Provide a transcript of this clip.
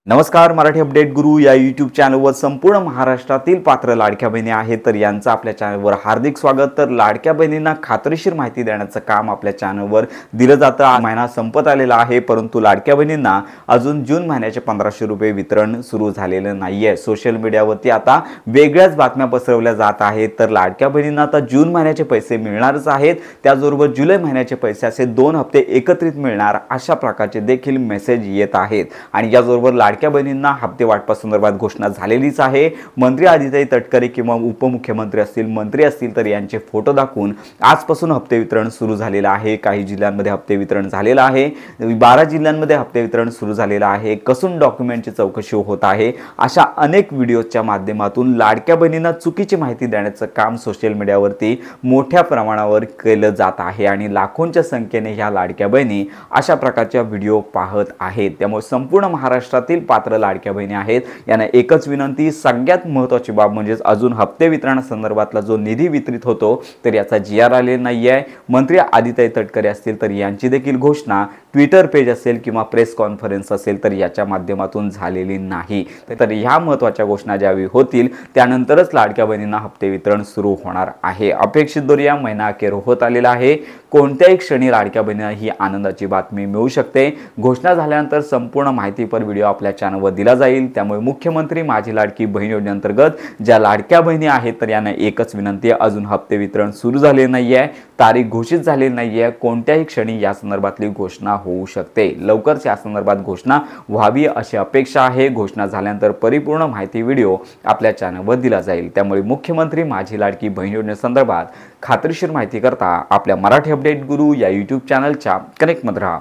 नमस्कार. मराठी अपडेट गुरु या यूट्यूब चॅनलवर संपूर्ण महाराष्ट्रातील पात्र लाडक्या बहिणी आहेत तर यांचं आपल्या चॅनलवर हार्दिक स्वागत. तर लाडक्या बहिणींना खात्रीशीर माहिती देण्याचं काम आपल्या चॅनलवर दिलं जातं. हा महिना संपत आलेला आहे, परंतु लाडक्या बहिणींना अजून जून महिन्याचे 1500 रुपये वितरण सुरू झालेलं नाहीये. सोशल मीडियावरती आता वेगळ्याच बातम्या पसरवल्या जात आहेत. तर लाडक्या बहिणींना आता जून महिन्याचे पैसे मिळणारच आहेत, त्याचबरोबर जुलै महिन्याचे पैसे असे 2 हप्ते एकत्रित मिळणार अशा प्रकारचे देखील मेसेज येत आहेत. आणि याचबरोबर लाडक्या बहिणींना हप्ते वाटपासंदर्भात घोषणा झालेलीच आहे. मंत्री आदिताई तटकरे किंवा उपमुख्यमंत्री असतील, मंत्री असतील तर यांचे फोटो दाखवून आजपासून हप्ते वितरण सुरू झालेलं आहे. काही जिल्ह्यांमध्ये हप्ते वितरण झालेलं आहे, 12 जिल्ह्यांमध्ये हप्ते वितरण सुरू झालेलं आहे. कसून डॉक्युमेंटची चौकशी होत आहे. अशा अनेक व्हिडिओच्या माध्यमातून लाडक्या बहिणींना चुकीची माहिती देण्याचं काम सोशल मीडियावरती मोठ्या प्रमाणावर केलं जात आहे आणि लाखोंच्या संख्येने ह्या लाडक्या बहिणी अशा प्रकारच्या व्हिडिओ पाहत आहेत. त्यामुळे संपूर्ण महाराष्ट्रातील पात्र लाडक्या बहिणी आहेत यांना एकच विनंती, सगळ्यात महत्त्वाची बाब म्हणजे अजून हप्ते वितरणासंदर्भातला जो निधी वितरित होतो तर याचा GR आलेला नाही आहे. मंत्री आदिताई तटकरे असतील तर यांची देखील घोषणा ट्विटर पेज असेल किंवा प्रेस कॉन्फरन्स असेल तर याच्या माध्यमातून झालेली नाही. तर ह्या महत्त्वाच्या घोषणा ज्यावेळी होतील त्यानंतरच लाडक्या बहिणींना हप्ते वितरण सुरू होणार आहे. अपेक्षित दरम्यान महिना अखेर होत आलेला आहे. कोणत्याही क्षणी लाडक्या बहिणींना ही आनंदाची बातमी मिळू शकते. घोषणा झाल्यानंतर संपूर्ण माहितीपर व्हिडिओ आपल्या चॅनलवर दिला जाईल. त्यामुळे मुख्यमंत्री माझी लाडकी बहीण योजनेअंतर्गत ज्या लाडक्या बहिणी आहेत तर यांना एकच विनंती, अजून हप्ते वितरण सुरू झाले नाही आहे, तारीख घोषित झालेली नाही आहे. कोणत्याही क्षणी या संदर्भातली घोषणा होऊ शकते. लवकरच या संदर्भात घोषणा व्हावी अशी अपेक्षा आहे. घोषणा झाल्यानंतर परिपूर्ण माहिती व्हिडिओ आपल्या चॅनलवर दिला जाईल. त्यामुळे मुख्यमंत्री माझी लाडकी बहीण योजनेसंदर्भात खात्रीशीर माहिती करता आपल्या मराठी अपडेट गुरु या यूट्यूब चॅनलच्या कनेक्टमध्ये राहा.